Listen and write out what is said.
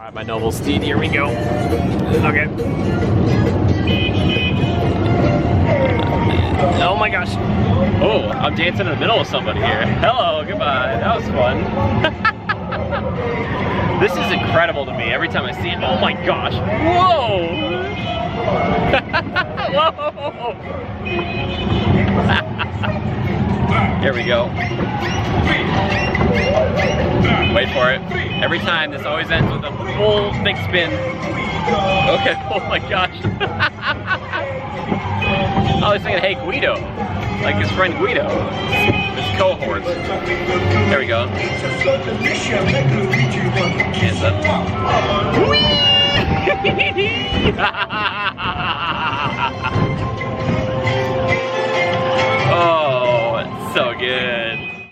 Alright, my noble steed, here we go. Okay. Oh my gosh. Oh, I'm dancing in the middle of somebody here. Hello, goodbye. That was fun. This is incredible to me every time I see it. Oh my gosh. Whoa! Whoa! Here we go. Wait for it. Every time, this always ends with a full big spin. Okay, oh my gosh. I was thinking, hey, Guido. Like his friend Guido. His cohorts. There we go. Hands up.